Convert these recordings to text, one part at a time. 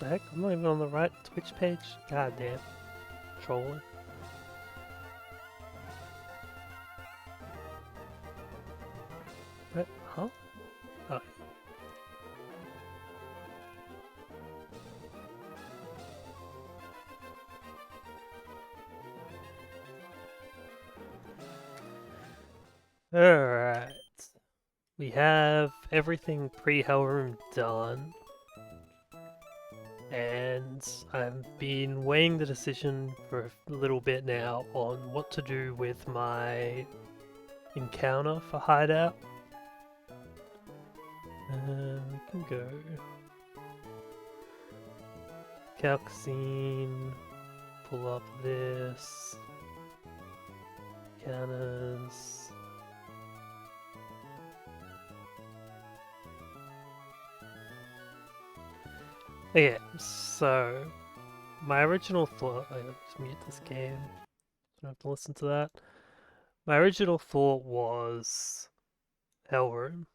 the heck? I'm not even on the right Twitch page. God damn. Trolling. What? Huh? Oh. Alright. We have everything pre-Hellroom done. And I've been weighing the decision for a little bit now on what to do with my encounter for hideout. We can go calc scene, pull up this, counters. Okay, so my original thought, I just mute this game, don't have to listen to that. My original thought was Hellroom,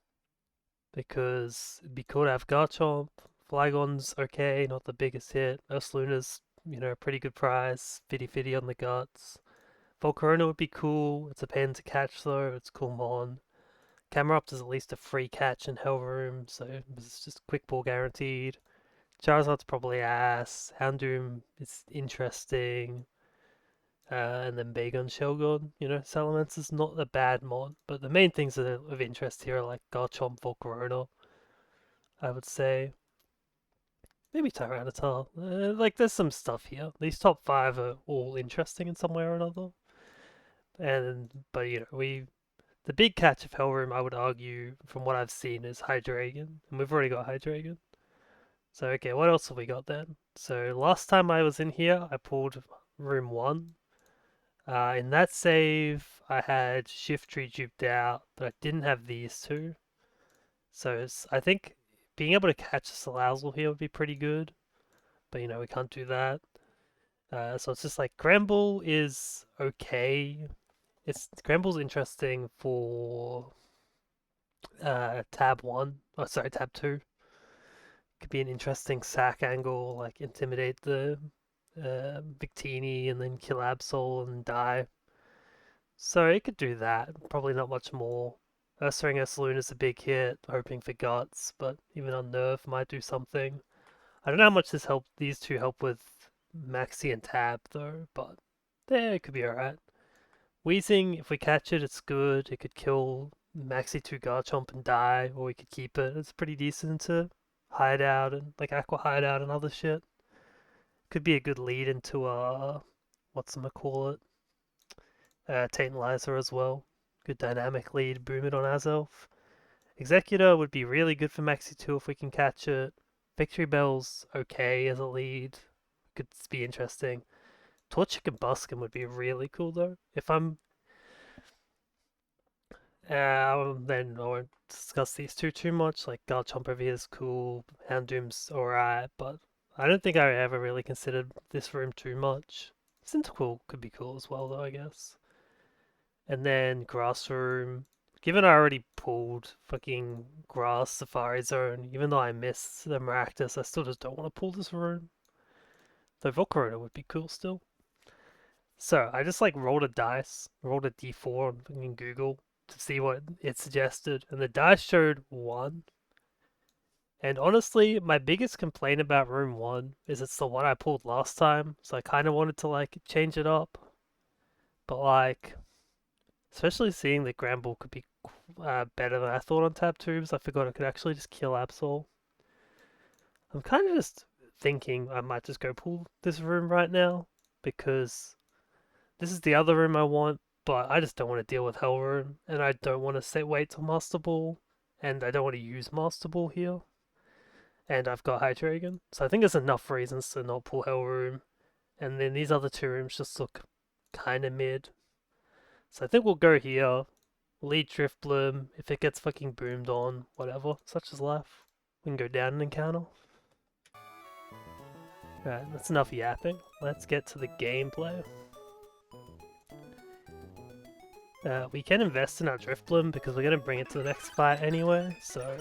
because it'd be cool to have Garchomp. Flygon's okay, not the biggest hit. Ursaluna's, you know, a pretty good prize. Fitty on the guts. Volcarona would be cool. It's a pain to catch though, it's cool mon. Camerupt is at least a free catch in Hellroom, so it's just quick ball guaranteed. Charizard's probably ass. Houndoom is interesting. And then Bagon, Shelgon, you know, Salamancer's not a bad mod, but the main things that are of interest here are like Garchomp, Volcarona, I would say. Maybe Tyranitar. Like, there's some stuff here. These top 5 are all interesting in some way or another. But you know, the big catch of Hellroom, I would argue, from what I've seen, is Hydreigon, and we've already got Hydreigon. So, okay, what else have we got then? So, last time I was in here, I pulled room 1. In that save, I had Shiftry duped out, but I didn't have these two. So, I think being able to catch a Salazzle here would be pretty good. But, you know, we can't do that. So, it's just like Gramble is okay. Gramble's interesting for tab 1. Oh, sorry, tab 2. Could be an interesting sack angle, like intimidate the Victini and then kill Absol and die. So it could do that. Probably not much more. Ursaring Ursaluna's a big hit, hoping for guts, but even on nerf might do something. I don't know how much these two help with Maxi and Tab though, but there it could be alright. Wheezing, if we catch it, it's good. It could kill Maxi 2 Garchomp and die, or we could keep it. It's pretty decent to hideout and like Aqua hideout and other shit. Could be a good lead into whatchamacallit, Tantalizer as well. Good dynamic lead, boom it on Azelf. Executor would be really good for Maxi 2 if we can catch it. Victory Bell's okay as a lead. Could be interesting. Torchic and Buskin would be really cool though. If I'm then I won't discuss these two too much. Like Garchomp over here is cool, Houndoom's alright, but I don't think I ever really considered this room too much. Cyndaquil could be cool as well though, I guess. And then Grass Room. Given I already pulled fucking Grass Safari Zone, even though I missed the Maractus, I still just don't want to pull this room. Though Volcarona would be cool still. So I just like rolled a dice, rolled a d4 on fucking Google to see what it suggested, and the dice showed 1. And honestly, my biggest complaint about room 1 is it's the one I pulled last time, so I kind of wanted to like change it up. But like, especially seeing that Gramble could be better than I thought on tab 2, because I forgot I could actually just kill Absol. I'm kind of just thinking I might just go pull this room right now, because this is the other room I want, but I just don't want to deal with Hellroom, and I don't want to wait till Master Ball, and I don't want to use Master Ball here. And I've got Hydreigon, so I think there's enough reasons to not pull Hellroom, and then these other two rooms just look kind of mid. So I think we'll go here, lead Driftbloom, if it gets fucking boomed on, whatever, such is life. We can go down and encounter. Alright, that's enough yapping. Let's get to the gameplay. We can invest in our Driftbloom because we're going to bring it to the next fight anyway, so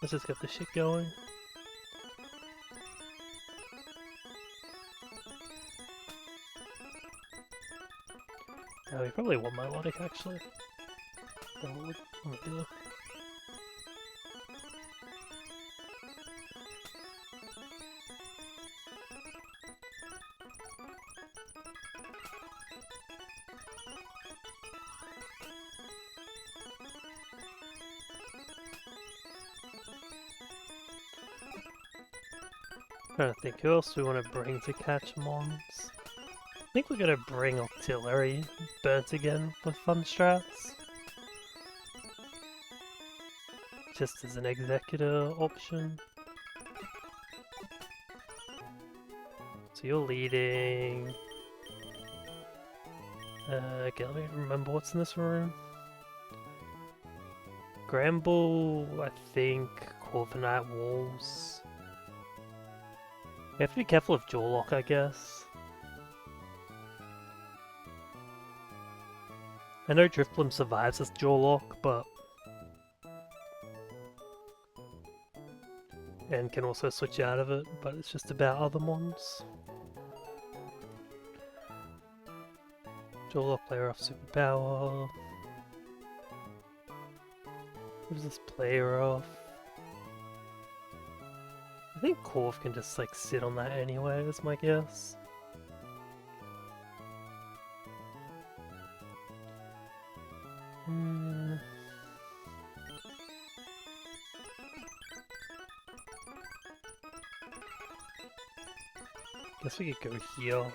let's just get this shit going. Yeah, we probably want melodic actually. Melodic. Trying to think who else we want to bring to catch mons. I think we're gonna bring artillery burnt again for fun strats. Just as an executor option. So you're leading. Okay, let me remember what's in this room. Gramble, I think, Corviknight walls. We have to be careful of Jawlock, I guess. I know Driftbloom survives as Jawlock, but... and can also switch out of it, but it's just about other mons. Jawlock player off superpower. Who's this player off? I think Corv can just like sit on that anyway, that's my guess. Guess we could go here.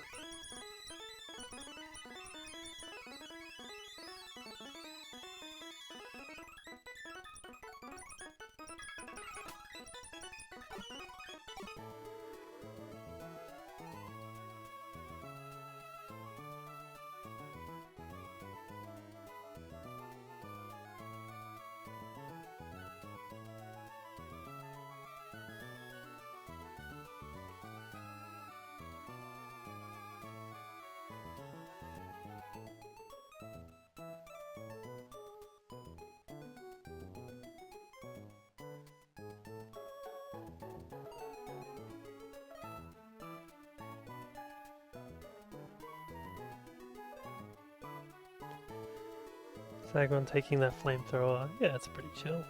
Sagron taking that flamethrower, yeah, it's pretty chill.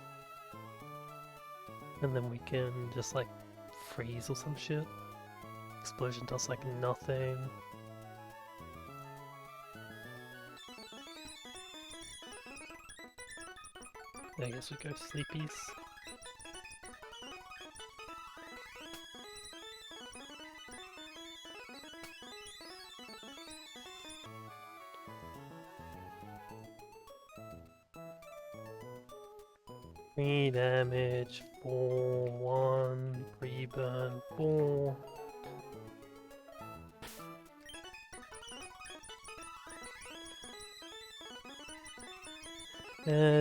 And then we can just like freeze or some shit. Explosion does like nothing. I guess we go sleepies. Three damage, 4-1, pre-burn, 4.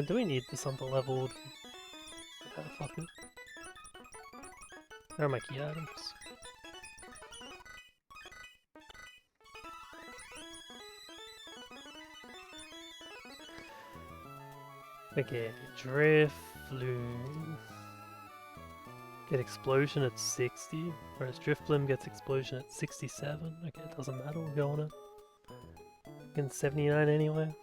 Do we need this under-leveled? Fuck it. Where are my key items? Okay, Drift, Flume. Get Explosion at 60, whereas Driftbloom gets Explosion at 67. Okay, it doesn't matter, we'll go on it. In 79 anyway.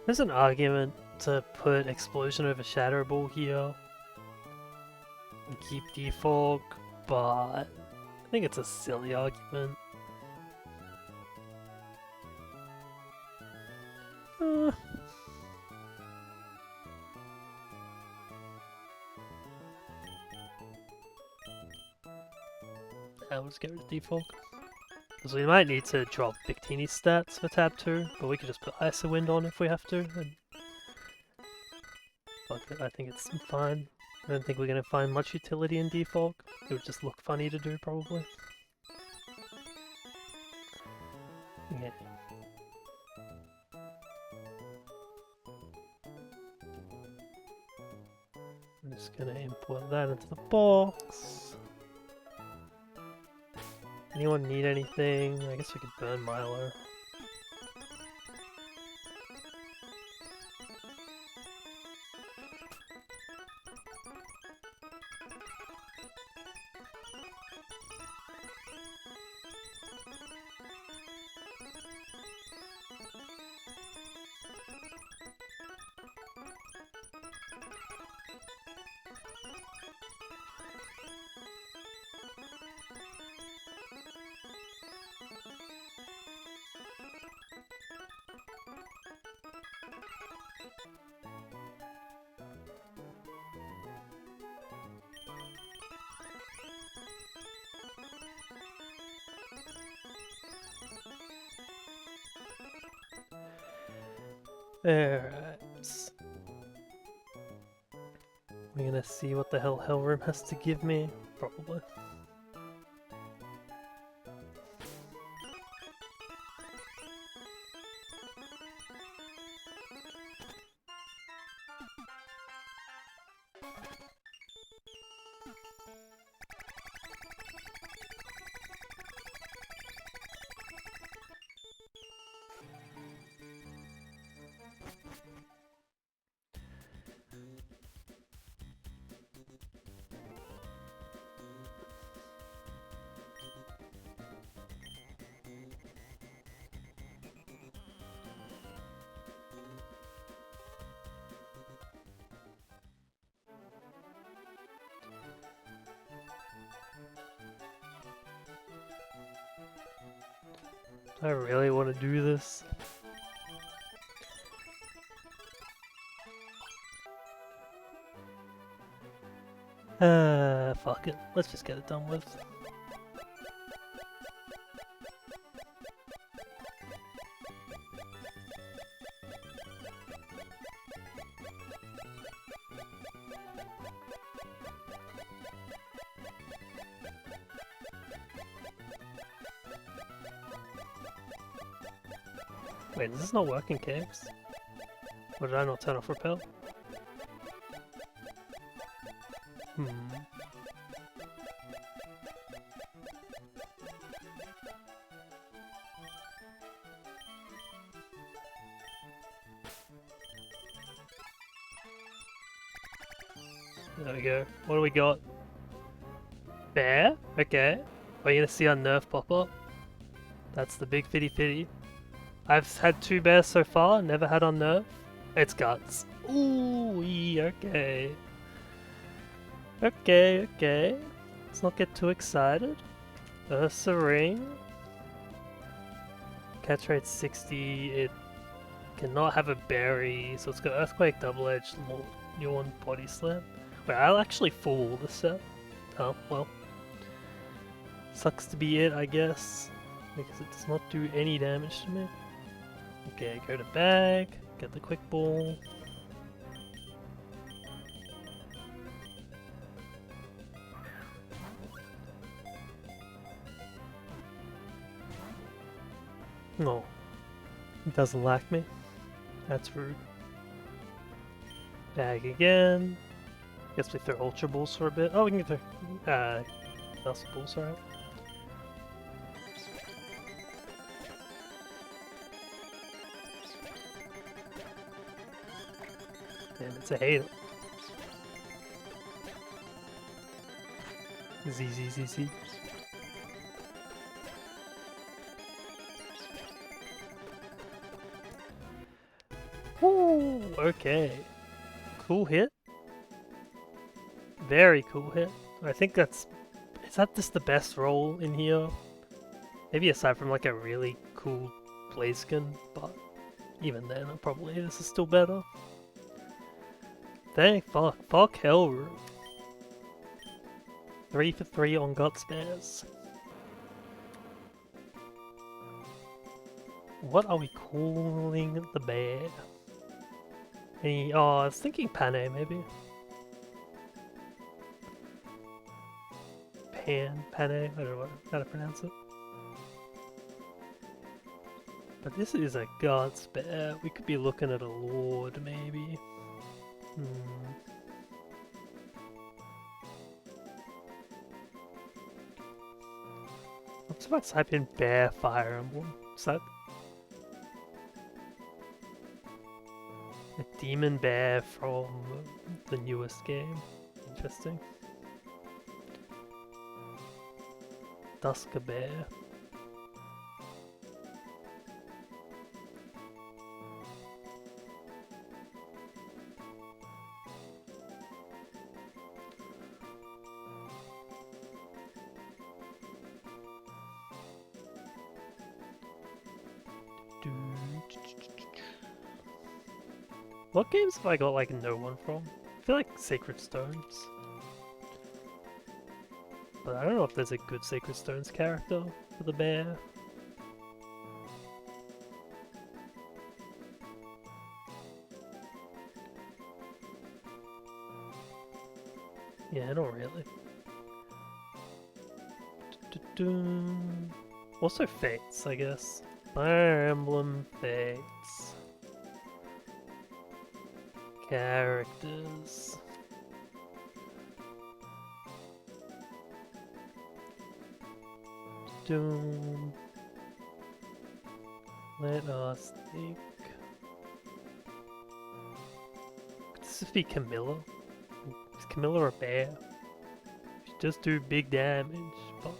There's an argument to put Explosion over Shadow Ball here and keep Defog, but I think it's a silly argument. We'll just get rid of Defog. Because we might need to drop Victini's stats for tab 2, but we could just put Icy Wind on if we have to. And fuck it, I think it's fine. I don't think we're going to find much utility in Defog. It would just look funny to do, probably. Yeah. Just gonna import that into the box. Anyone need anything? I guess we could burn Milo. Alright. We're gonna see what the hell Hellroom has to give me. Probably. I really want to do this. Fuck it. Let's just get it done with. Wait, is this not working, Caves? Or did I not turn off repel? There we go. What do we got? Bear? Okay. Are you gonna see our nerf pop up? That's the big fitty fitty. I've had 2 bears so far, never had on nerf. It's guts. Ooh, okay. Okay. Let's not get too excited. Ursa ring. Catch rate 60. It cannot have a berry, so it's got earthquake, double edge, yawn, body slam. Wait, I'll actually full this set. Oh, well. Sucks to be it, I guess. Because it does not do any damage to me. Okay, go to bag, get the quick ball. No, it doesn't like me. That's rude. Bag again. Guess we throw Ultra Balls for a bit. Oh, we can throw Muscle Balls, alright. Damn, it's a hater. Z. Ooh, okay. Cool hit. Very cool hit. I think that's... Is that just the best roll in here? Maybe aside from like a really cool Blaziken, but even then, probably this is still better. Thank fuck. Fuck Hellroom. 3 for 3 on Guts Bears. What are we calling the bear? Any... Oh, I was thinking Panay, maybe. Panay? I don't know how to pronounce it. But this is a Guts Bear. We could be looking at a Lord, maybe. Just if I type in bear Fire Emblem, is that a demon bear from the newest game? Interesting. Dusker bear. What games have I got like no one from? I feel like Sacred Stones. But I don't know if there's a good Sacred Stones character for the bear. Yeah, not really. Also Fates, I guess. Fire Emblem Fates. Characters. Doom. Let us think. Could this be Camilla? Is Camilla a bear? She does do big damage, but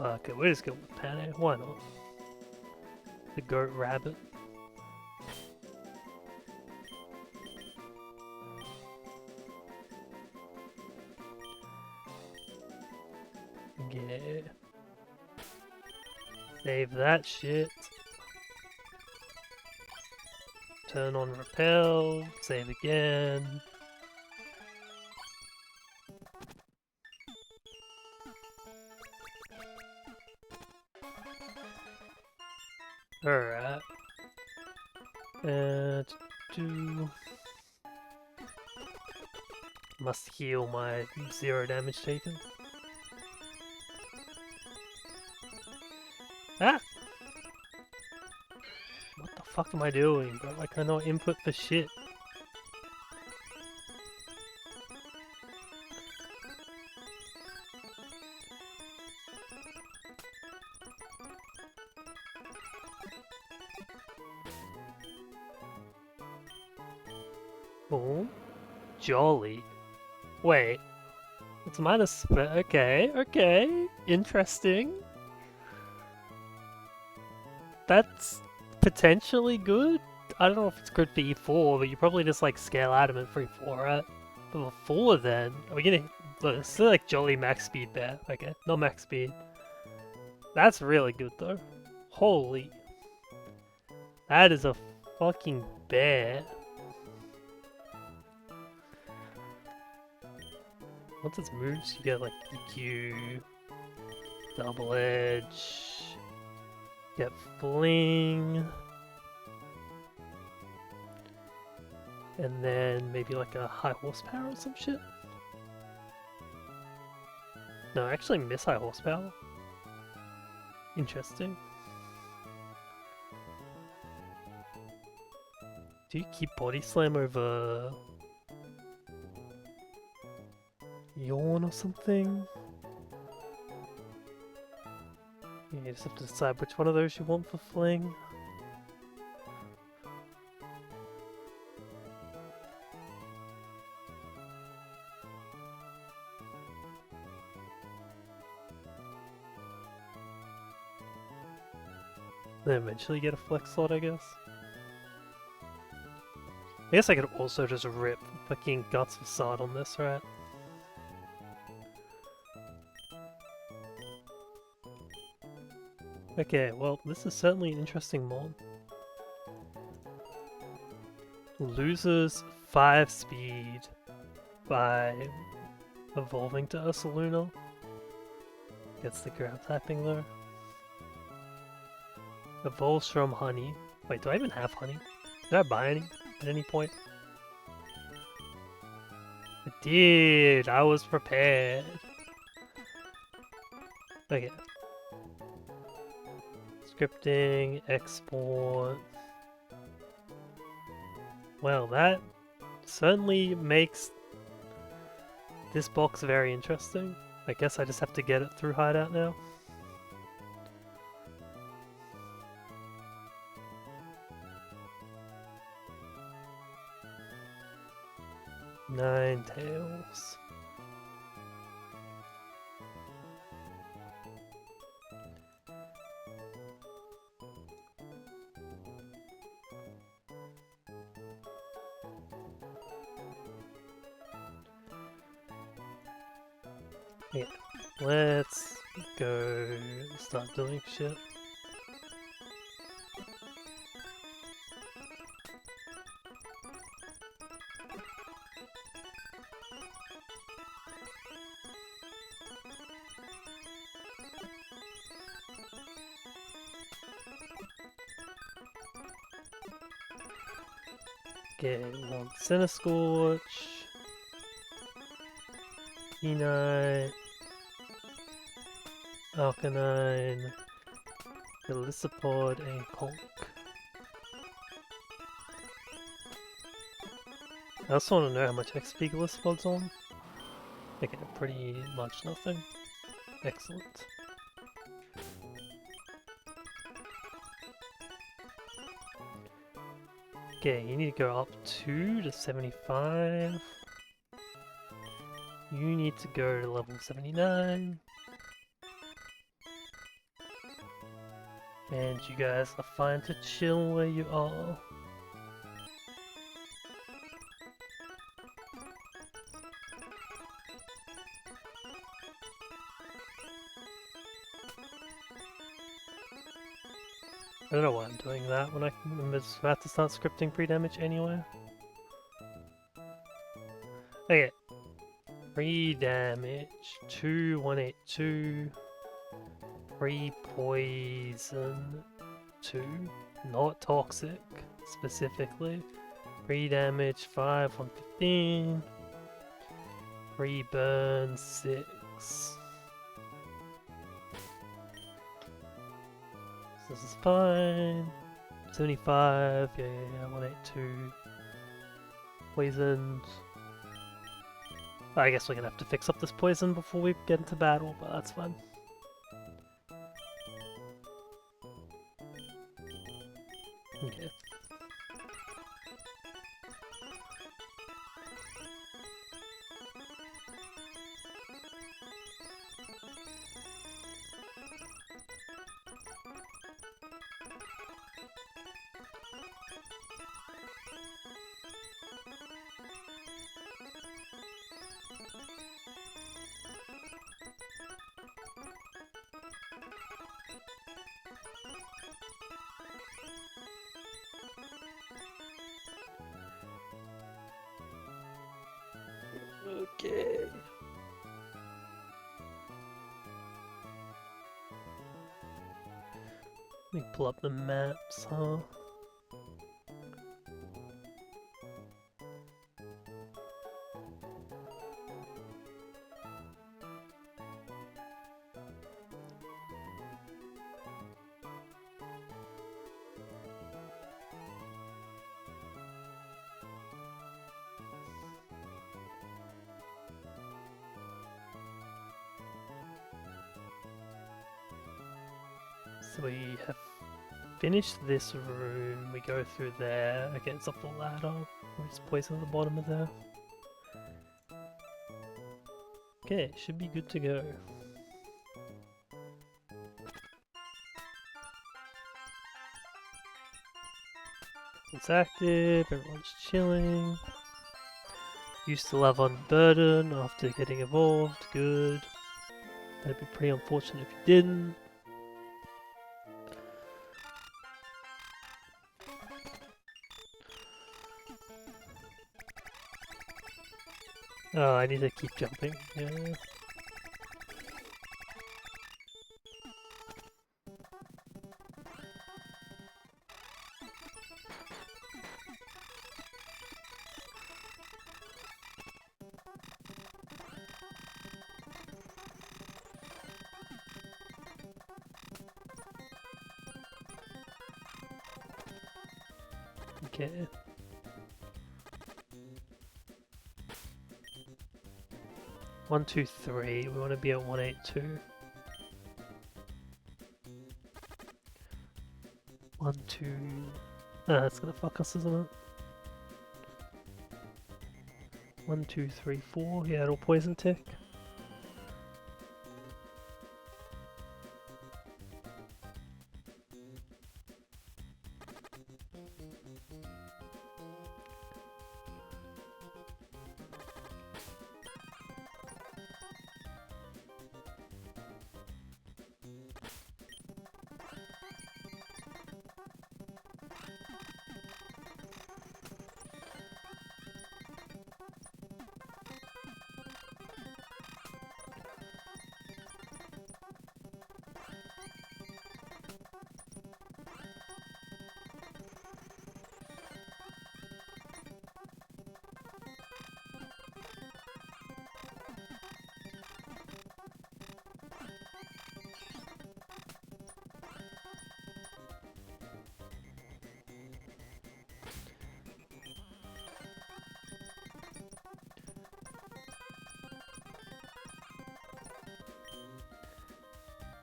okay, we're just going with Pane. Why not? The goat rabbit. Yeah. Save that shit. Turn on repel. Save again. Alright. And must heal my 0 damage taken. Ah! What the fuck am I doing, bro? I cannot input for shit. Boom. Jolly. Wait. It's minus... Okay, okay. Interesting. That's potentially good. I don't know if it's good for E4, but you probably just like scale adamant for E4, right? But before then, are we gonna... Look, it's still like Jolly max speed bear. Okay, not max speed. That's really good though. Holy. That is a fucking bear. Once it's moves, you get like EQ, double edge, get fling, and then maybe like a high horsepower or some shit. No, actually miss high horsepower. Interesting. Do you keep body slam over yawn or something? Yeah, you just have to decide which one of those you want for fling. Then eventually get a flex slot, I guess. I guess I could also just rip fucking Guts Facade on this, right? Okay, well, this is certainly an interesting mod. Loses 5 speed by evolving to Ursaluna. Gets the ground typing though. Evolves from Honey. Wait, do I even have Honey? Did I buy any at any point? I did! I was prepared! Okay. Scripting, export. Well, that certainly makes this box very interesting. I guess I just have to get it through Hideout now. Ninetales. Yeah, let's go start doing shit. Okay, we want Cinescorch, Knight, Arcanine, Elisapod, and Conk. I also want to know how much XP Elisapod's on. Okay, pretty much nothing. Excellent. Okay, you need to go up 2 to 75. You need to go to level 79. And you guys are fine to chill where you are. I don't know why I'm doing that when I'm about to start scripting pre-damage anyway. Okay. Pre-damage 2182. Pre-poison 2. Not toxic, specifically. Pre-damage 5, 115. Pre-burn 6. This is fine. 75, yeah, 182. Poisoned. I guess we're gonna have to fix up this poison before we get into battle, but that's fine. Okay. Okay. Let me pull up the maps, huh? So we have finished this room, we go through there, okay, it's up the ladder, we just poison at the bottom of there. Okay, should be good to go. Bracelet's active, everyone's chilling. You still have Unburden after getting evolved, good. That'd be pretty unfortunate if you didn't. Oh, I need to keep jumping, yeah. Okay. One, two, three. We want to be at 182. 1, 2. That's gonna fuck us, isn't it? 1, 2, 3, 4. Yeah, it'll poison tick.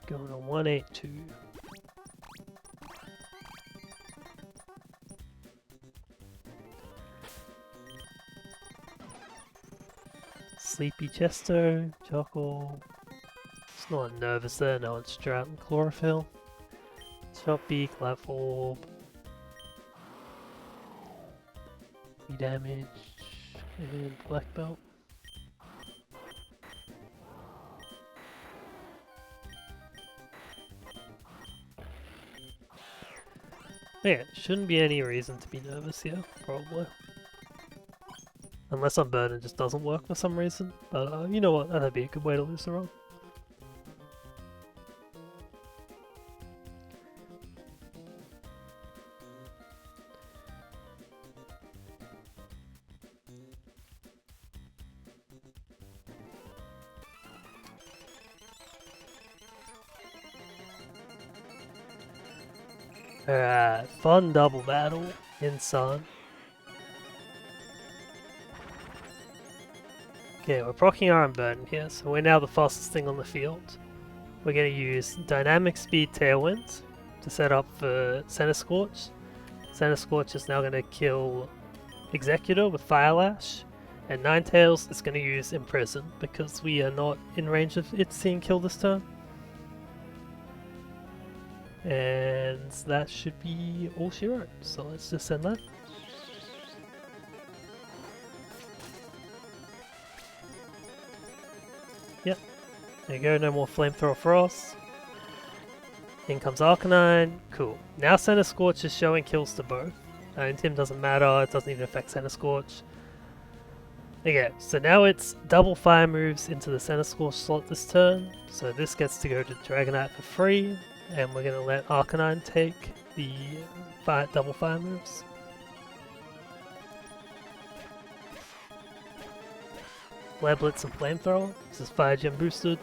Going on 182. Sleepy Chesto, Choco. It's not nervous there, no, it's Drought and Chlorophyll. Choppy, Clap Orb. Damage. And Black Belt. Yeah, shouldn't be any reason to be nervous here, probably. Unless Unburden just doesn't work for some reason. But you know what, that'd be a good way to lose the run. Alright, fun double battle in Sun. Okay, we're proccing our Unburden here, so we're now the fastest thing on the field. We're going to use Dynamic Speed Tailwind to set up for Center Scorch. Center Scorch is now going to kill Executor with Fire Lash, and Ninetales is going to use Imprison because we are not in range of it seeing kill this turn. And that should be all she wrote, so let's just send that. Yep, there you go, no more Flamethrower for us. In comes Arcanine, cool. Now Center Scorch is showing kills to both. Intim doesn't matter, it doesn't even affect Center Scorch. Okay, so now it's double fire moves into the Center Scorch slot this turn, so this gets to go to Dragonite for free. And we're going to let Arcanine take the double fire moves. Flare Blitz and Flamethrower. This is Fire Gem boosted.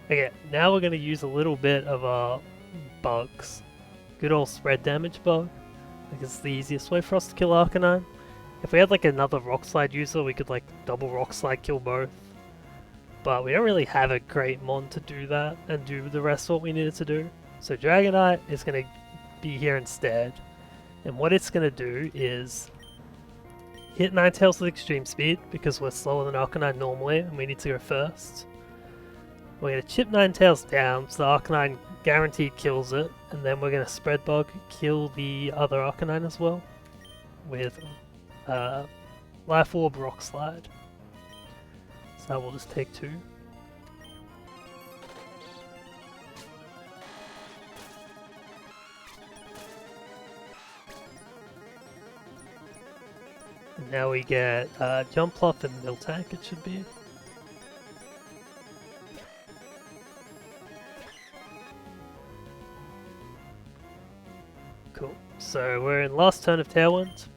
Okay, now we're going to use a little bit of our bugs. Good old spread damage bug. Because it's the easiest way for us to kill Arcanine. If we had like another Rock Slide user, we could like double Rock Slide kill both. But we don't really have a great mon to do that and do the rest of what we needed to do. So Dragonite is going to be here instead. And what it's going to do is hit Ninetales with extreme speed because we're slower than Arcanine normally and we need to go first. We're gonna chip Ninetales down, so the Arcanine guaranteed kills it, and then we're gonna Spread Bug, kill the other Arcanine as well, with Life Orb Rock Slide. So that will just take 2. And now we get Jumpluff and Miltank, it should be. Cool. So we're in last turn of Tailwind.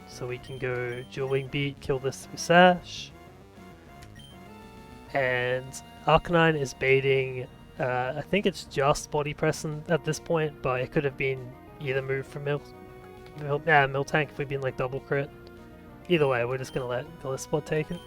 So we can go Dual Wing Beat, kill this through Sash. And Arcanine is baiting, I think it's just Body Press at this point, but it could have been either move from Miltank if we'd been like double crit. Either way, we're just gonna let Glisspot take it.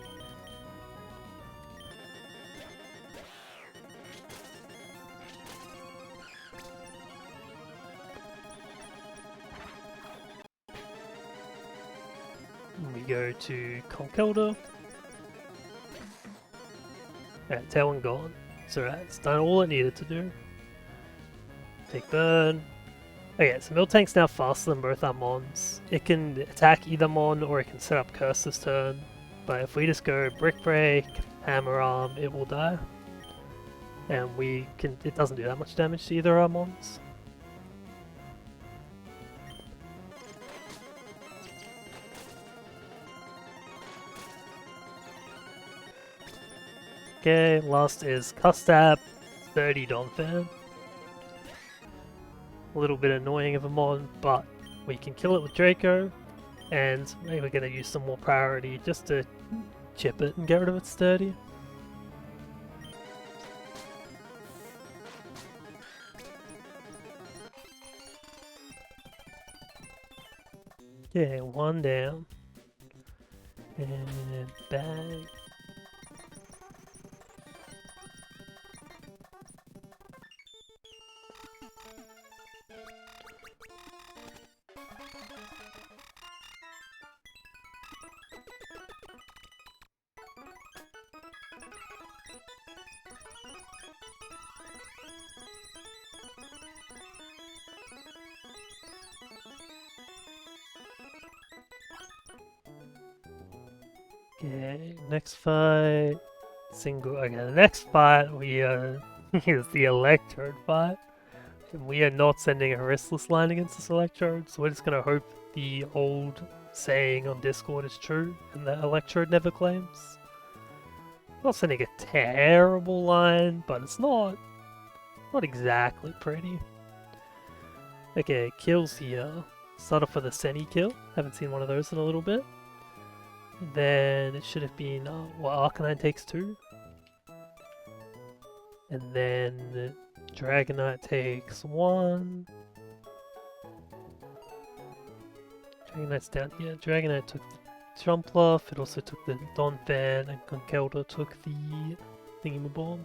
We go to Conkeldurr. Alright, Tailwind gone. It's alright, it's done all it needed to do. Take burn. Okay, so Miltank's now faster than both our Mons. It can attack either Mon or it can set up Curse this turn. But if we just go Brick Break, Hammer Arm, it will die. And it doesn't do that much damage to either of our Mons. Okay, last is Custab, 30 Donphan. A little bit annoying of a mon, but we can kill it with Draco, and maybe we're going to use some more priority just to chip it and get rid of its 30. Okay, 1 down. And bang. Okay, next fight. Okay, the next fight we is the Electrode fight. And we are not sending a restless line against this Electrode, so we're just gonna hope the old saying on Discord is true and that Electrode never claims. I'm not sending a terrible line, but it's not exactly pretty. Okay, kills here. Start off with a Seni kill. Haven't seen one of those in a little bit. Then it should have been, Arcanine takes 2. And then Dragonite takes 1. Dragonite's down here. Dragonite took the Jumpluff, it also took the Donphan, and Conkeldurr took the Thingamabob.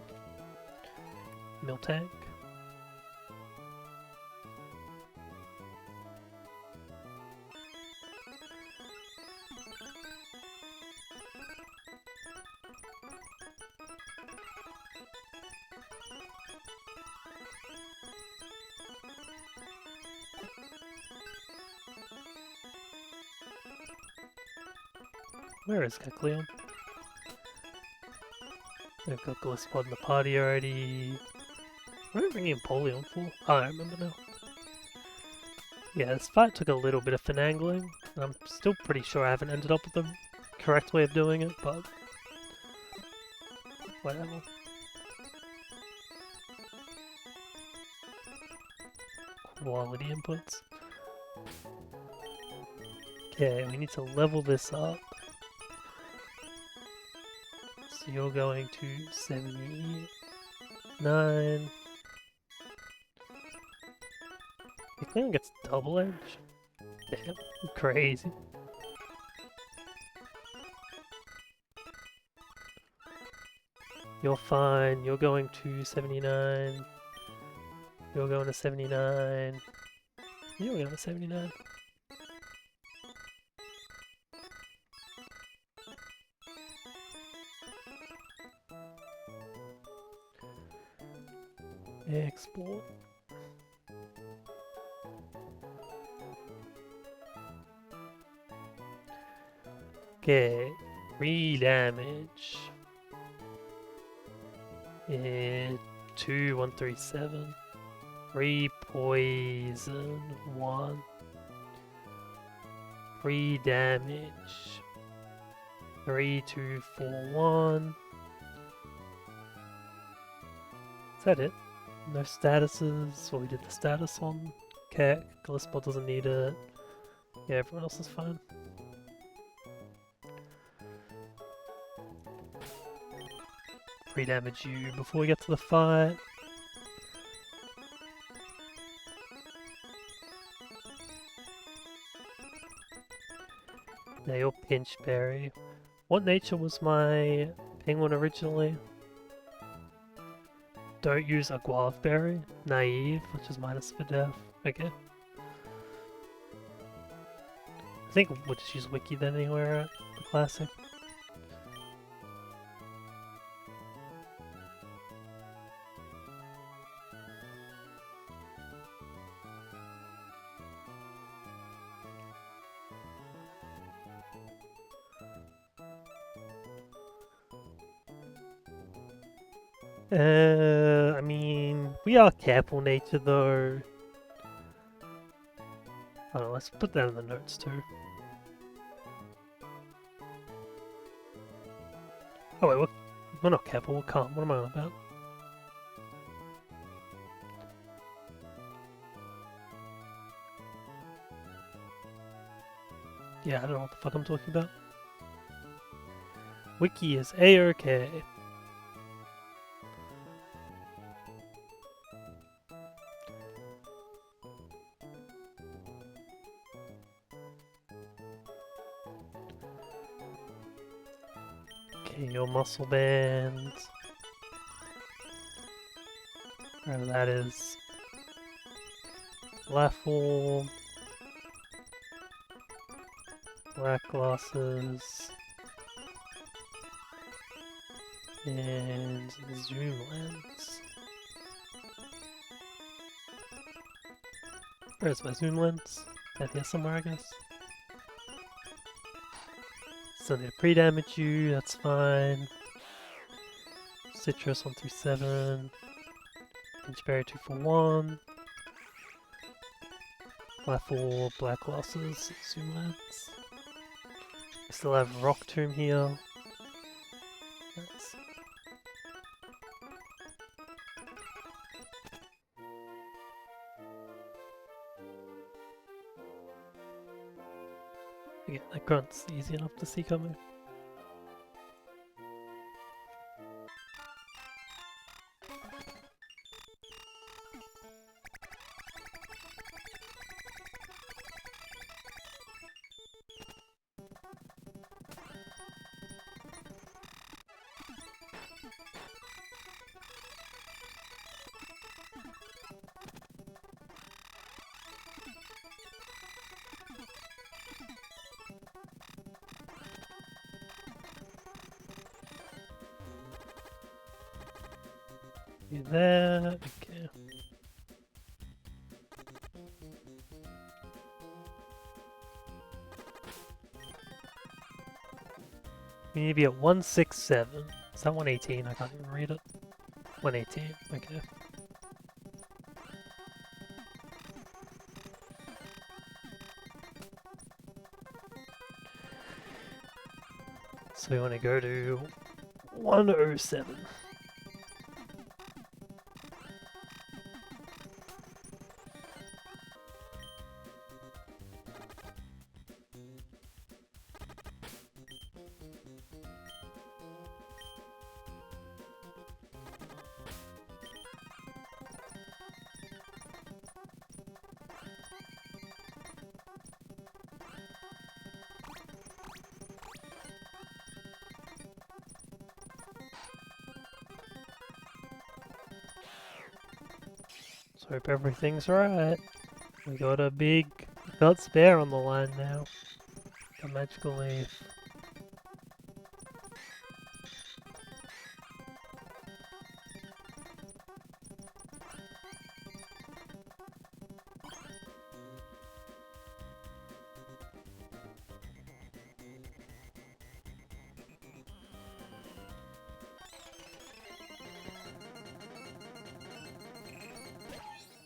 Miltank. Where is Kecleon? I've got Glisspot in the party already. What am I bringing Empoleon for? Oh, I remember now. Yeah, this fight took a little bit of finagling, and I'm still pretty sure I haven't ended up with the correct way of doing it, but whatever. Quality inputs. Okay, we need to level this up. So you're going to 79. Kecleon gets double edge? Damn, crazy. You're fine, you're going to 79. You're going to 79. You're going to 79. Export. Okay, 3 damage. 2137. 3 poison. 1. 3 damage. 3241. Is that it? No statuses. Well, we did the status on Keck. Glisbot doesn't need it. Yeah, everyone else is fine. Pre-damage you before we get to the fight. Now you're Pinchberry. What nature was my penguin originally? Don't use a Guaveberry. Naive, which is minus for death. Okay. I think we'll just use Wiki then anywhere at the classic. I mean, we are careful nature though. I don't know, let's put that in the notes too. Oh wait, we're not careful, we're calm. What am I on about? Yeah, I don't know what the fuck I'm talking about. Wiki is A-OK. Okay, your muscle band. Whatever that is. Laffle. Black glasses. And zoom lens. Where's my zoom lens? Down here somewhere, I guess. Still need to pre-damage you, that's fine. Citrus 1 through 7. Pinchberry 2 for 1. Laffle, black glasses, zoom lens. We still have Rock Tomb here. That's... Again, that grunt's easy enough to see coming. You there, okay. We need to be at 167. Is that 118? I can't even read it. 118, okay. So we want to go to 107. So hope everything's right. We got a big belt spare on the line now. A magical leaf.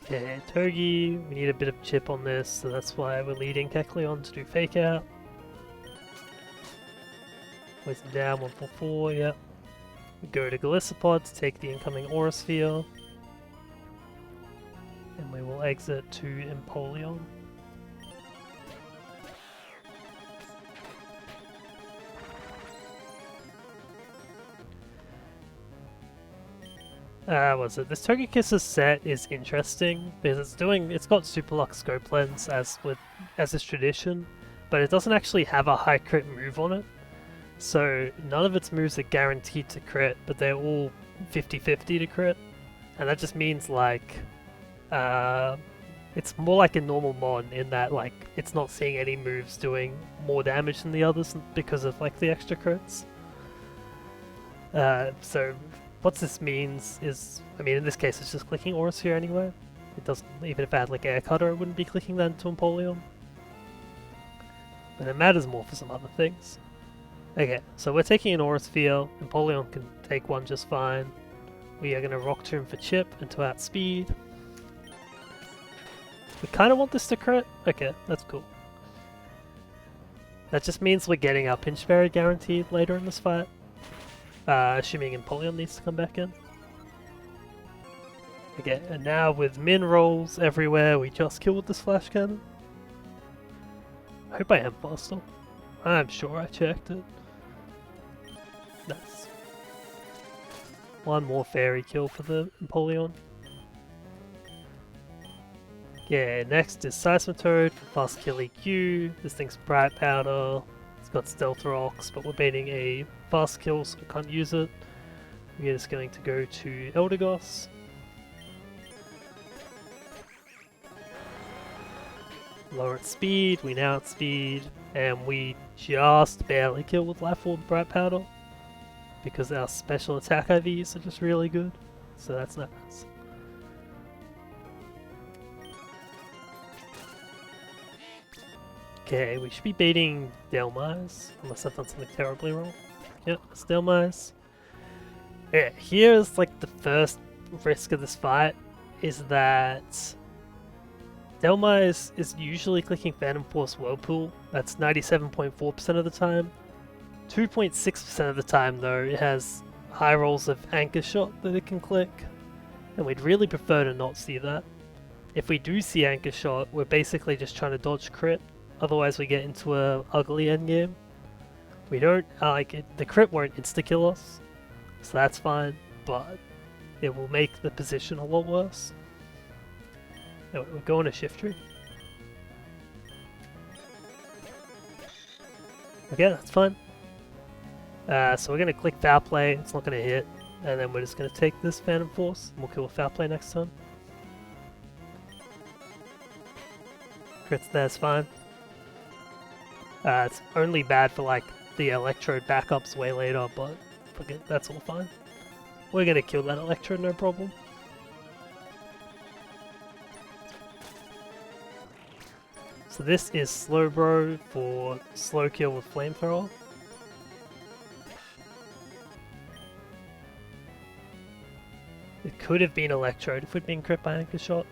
Okay, Togi, we need a bit of chip on this, so that's why we're leading Kecleon to do fake out. Poison down, 144, yep. We go to Galissapod to take the incoming Aura Sphere. And we will exit to Empoleon. Was it? This Togekisses set is interesting because it's got Super Lux Scope Lens as is tradition, but it doesn't actually have a high crit move on it. So none of its moves are guaranteed to crit, but they're all 50-50 to crit. And that just means like it's more like a normal mon in that like it's not seeing any moves doing more damage than the others because of like the extra crits. So what this means is, I mean in this case it's just clicking Aura Sphere anyway. It doesn't, even if I had like Air Cutter I wouldn't be clicking that into Empoleon. But it matters more for some other things. Okay, so we're taking an Aura Sphere, Empoleon can take one just fine. We are going to Rock Tomb for chip and to outspeed. We kind of want this to crit? Okay, that's cool. That just means we're getting our Pinch Berry guaranteed later in this fight. Assuming Empoleon needs to come back in. Okay, and now with min rolls everywhere, we just killed this Flash Cannon. I hope I am faster. I'm sure I checked it. Nice. One more fairy kill for the Empoleon. Yeah, next is Seismitoad for fast kill EQ. This thing's Bright Powder. It's got Stealth Rocks, but we're baiting a fast kill so we can't use it. We're just going to go to Eldegoss. Lower its speed, we now outspeed, and we just barely kill with Life Orb Bright Powder because our special attack IVs are just really good, so that's nice. Okay, we should be baiting Delmise, unless I've done something terribly wrong. Yep, it's Delmise. Yeah, here's like the first risk of this fight, is that Delmise is usually clicking Phantom Force Whirlpool. That's 97.4% of the time. 2.6% of the time though, it has high rolls of Anchor Shot that it can click. And we'd really prefer to not see that. If we do see Anchor Shot, we're basically just trying to dodge crit. Otherwise we get into a ugly endgame. We don't, the crit won't insta-kill us. So that's fine, but it will make the position a lot worse. Anyway, we're going to Shift Tree. Okay, that's fine. So we're going to click Foul Play, it's not going to hit, and then we're just going to take this Phantom Force, and we'll kill with Foul Play next turn. Crits there's fine. It's only bad for like the Electrode backups way later, but forget, that's all fine. We're going to kill that Electrode, no problem. So this is Slowbro for slow kill with Flamethrower. It could have been Electrode if we'd been crit by Anchor Shot.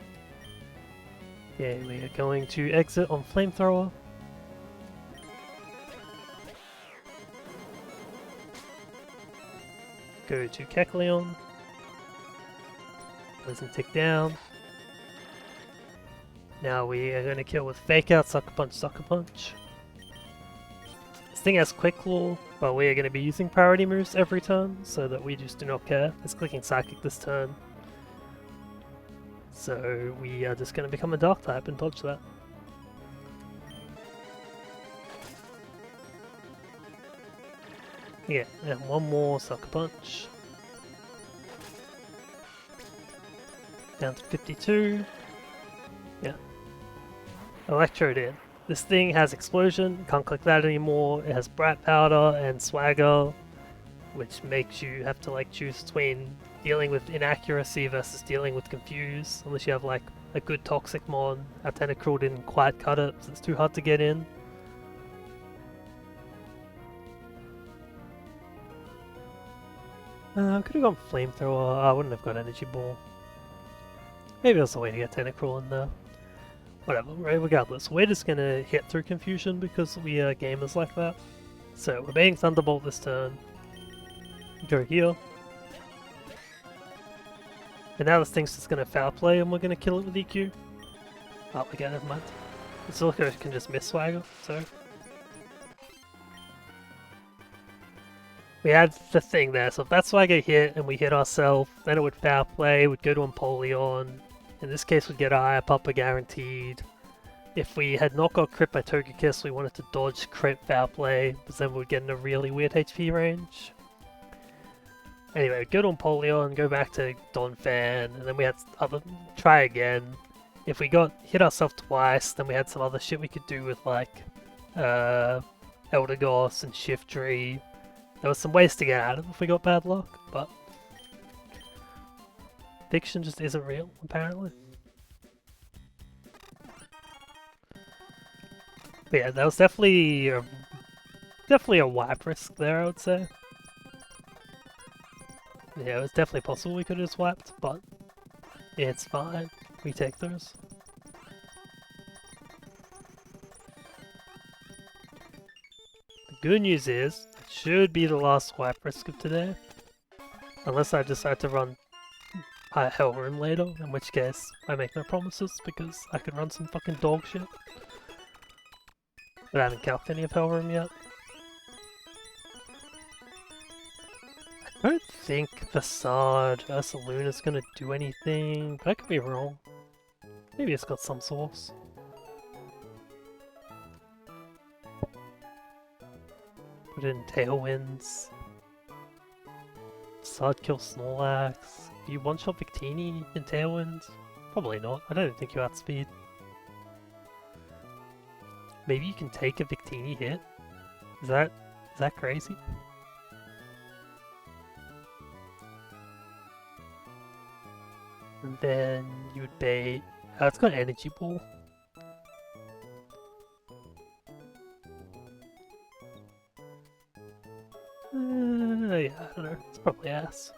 Yeah, we are going to exit on Flamethrower. Go to Kecleon. Poison tick down. Now we are going to kill with Fake Out, Sucker Punch, Sucker Punch. This thing has Quick Claw, but we are going to be using priority moves every turn, so that we just do not care. It's clicking Psychic this turn. So we are just going to become a Dark type and dodge that. Yeah, and one more Sucker Punch. Down to 52. Yeah. Electrode in. This thing has Explosion, can't click that anymore. It has Bright Powder and Swagger, which makes you have to like choose between dealing with Inaccuracy versus dealing with Confuse, unless you have like a good Toxic Mon. Our Tentacruel didn't quite cut it, so it's too hard to get in. I could have gone Flamethrower. I wouldn't have got Energy Ball. Maybe there's a way to get Tentacruel in there. Whatever, right? Regardless, we're just gonna hit through confusion because we are gamers like that. So we're being Thunderbolt this turn. Go here. And now this thing's just gonna foul play and we're gonna kill it with EQ. Oh, again, never mind. This looker can just miss Swagger, so. We had the thing there, so if that Swagger hit and we hit ourselves, then it would foul play, we'd go to Empoleon. In this case, we'd get a higher Papa guaranteed. If we had not got crit by Togekiss, we wanted to dodge crit foul play, because then we'd get in a really weird HP range. Anyway, go to Empoleon, go back to Donphan, and then we had try again. If we got hit ourselves twice, then we had some other shit we could do with like Eldegoss and Shiftry. There was some ways to get out of it if we got bad luck, but fiction just isn't real, apparently. But yeah, that was definitely a wipe risk there, I would say. Yeah, it was definitely possible we could have just wiped, but yeah, it's fine. We take those. The good news is, it should be the last wipe risk of today. Unless I decide to run Hell Room later, in which case I make no promises because I could run some fucking dog shit. But I haven't calced any of Hell Room yet. I don't think Facade Ursaluna's gonna do anything, but I could be wrong. Maybe it's got some source. Put in Tailwinds. Facade kill Snorlax. Do you one-shot Victini in Tailwinds? Probably not. I don't think you outspeed. Maybe you can take a Victini hit? Is that crazy? And then you would bait... Oh, it's got Energy Ball. Yeah, I don't know. It's probably ass.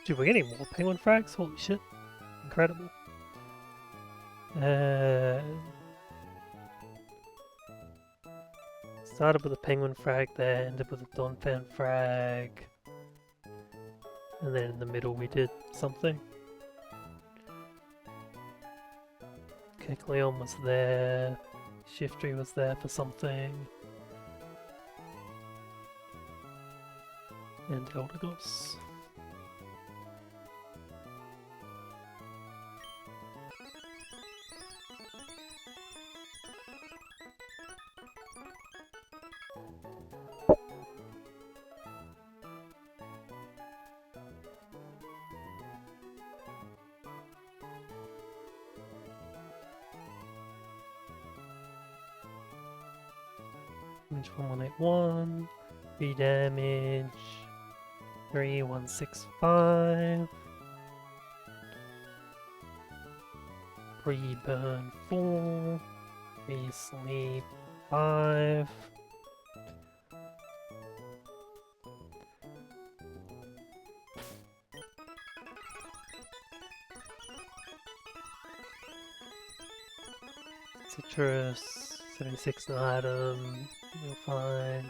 Dude, we're getting more penguin frags? Holy shit. Incredible. Started with a penguin frag there, ended with a Donphan frag. And then in the middle we did something. Kecleon was there. Shiftry was there for something. And Eldegoss. Damage 4181, 3 damage, 3165, 3 burn 4, 3 sleep 5. Citrus, 76 an item, you're fine.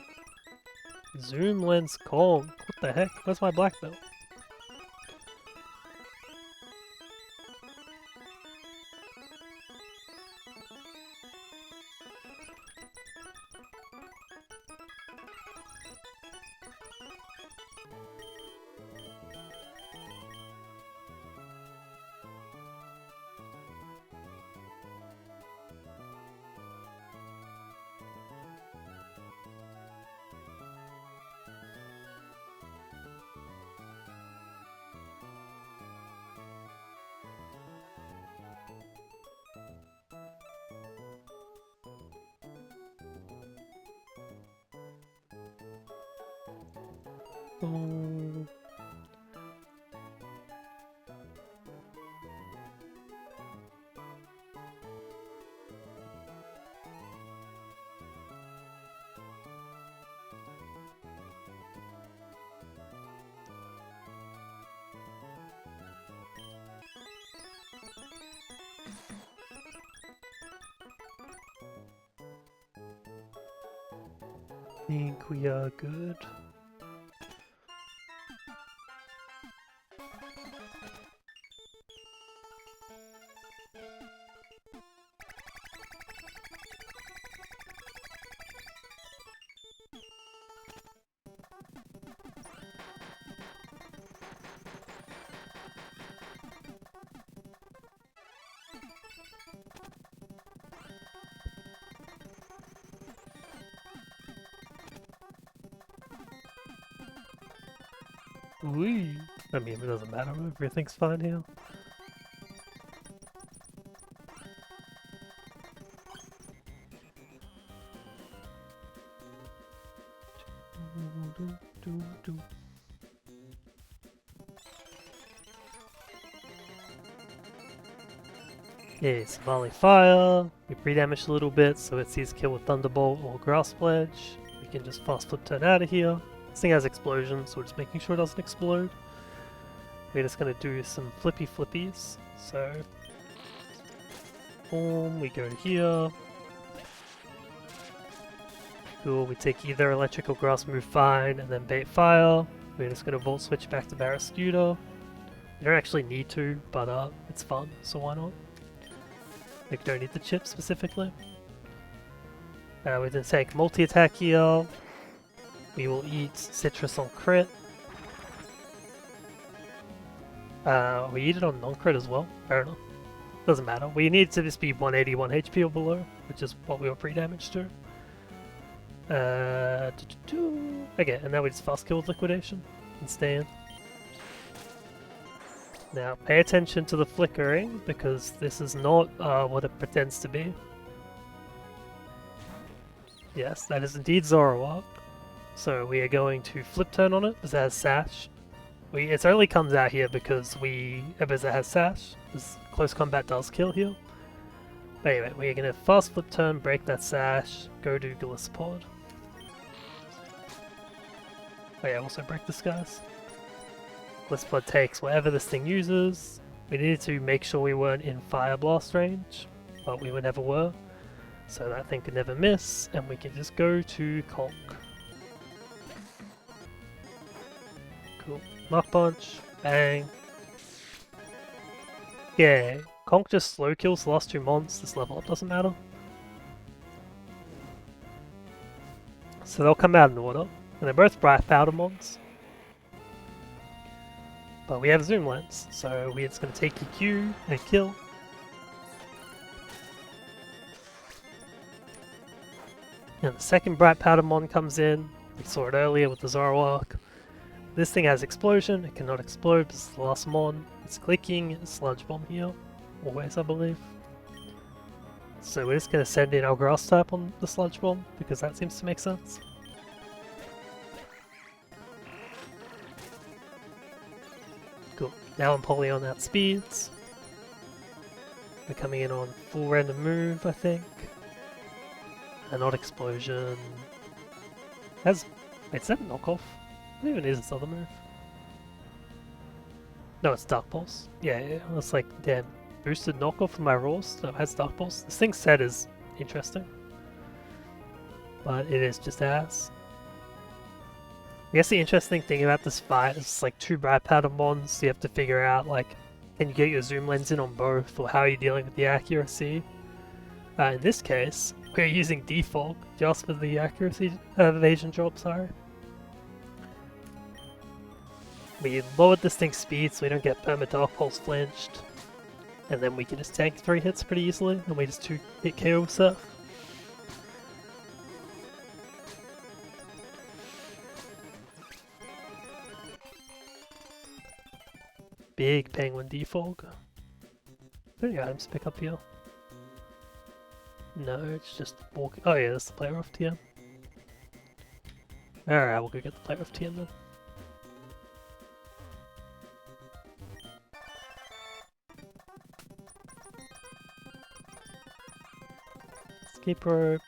Zoom lens Kong, what the heck? Where's my black belt? Oh. I think we are good. Wee. I mean, it doesn't matter. Everything's fine here. Yeah, Somali Fire. We pre-damaged a little bit, so it sees kill with Thunderbolt or Grass Pledge. We can just fast flip turn out of here. This thing has explosion, so we're just making sure it doesn't explode. We're just gonna do some flippy flippies. So, boom, we go here. Cool, we take either electric or grass move fine, and then bait fire. We're just gonna volt switch back to Barrascuda. We don't actually need to, but it's fun, so why not? We don't need the chip specifically. We then take multi-attack here. We will eat Citrus on crit. We eat it on non-crit as well. Fair enough. Doesn't matter. We need to just be 181 HP or below, which is what we were pre-damaged to. Okay, and now we just fast kill with liquidation and stay in. Now, pay attention to the flickering, because this is not what it pretends to be. Yes, that is indeed Zoroark. So we are going to flip turn on it, because it has Sash. It only comes out here because it has Sash. This close combat does kill here. But anyway, we're going to fast flip turn, break that Sash, go do Glisspod. Oh yeah, also break this guys. Glisspod takes whatever this thing uses. We needed to make sure we weren't in Fire Blast range, but we never were. So that thing could never miss, and we can just go to Conk. Cool. Mach Punch, bang. Yeah, Conk just slow kills the last two mons, this level up doesn't matter. So they'll come out in order, and they're both Bright Powder mons. But we have Zoom Lens, so we're just going to take EQ and kill. And the second Bright Powder Mon comes in. We saw it earlier with the Zoroark. This thing has Explosion, it cannot explode because it's the last Mon. It's clicking Sludge Bomb here, always I believe. So we're just going to send in our Grass type on the Sludge Bomb, because that seems to make sense. Cool. Now I'm Empoleon outspeeds. We're coming in on full random move, I think. Not Explosion. Wait, is that a knockoff? What even is this other move? No, it's Dark Pulse. Yeah, it's like, damn, boosted knockoff of my rolls. No, it has Dark Pulse. This thing's set is interesting. But it is just ass. I guess the interesting thing about this fight is it's like two Bright Powder mons, so you have to figure out, like, can you get your zoom lens in on both, or how are you dealing with the accuracy? In this case, we're using Defog just for the accuracy evasion drop, sorry. We lowered this thing's speed so we don't get perma Dark Pulse flinched. And then we can just tank 3 hits pretty easily, and we just 2-hit KO Surf. Big Penguin Defog. Are there any items to pick up here? No, it's just walking. Oh yeah, that's the player off TM. Alright, we'll go get the player off TM then. escape rope.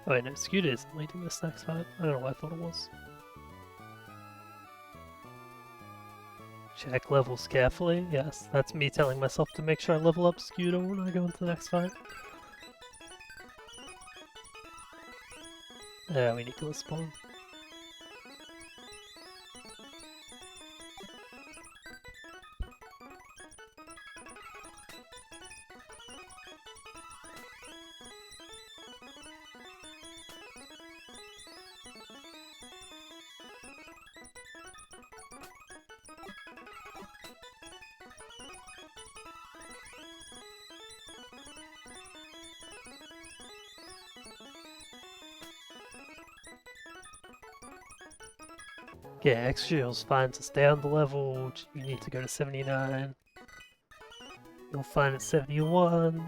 Oh wait, no, Scooter isn't leading this next fight. I don't know why I thought it was. Check levels carefully. Yes, that's me telling myself to make sure I level up Scooter when I go into the next fight. Yeah, we need to spawn. Yeah, X-Shield's fine to stay on the level, you need to go to 79. You'll find it 71.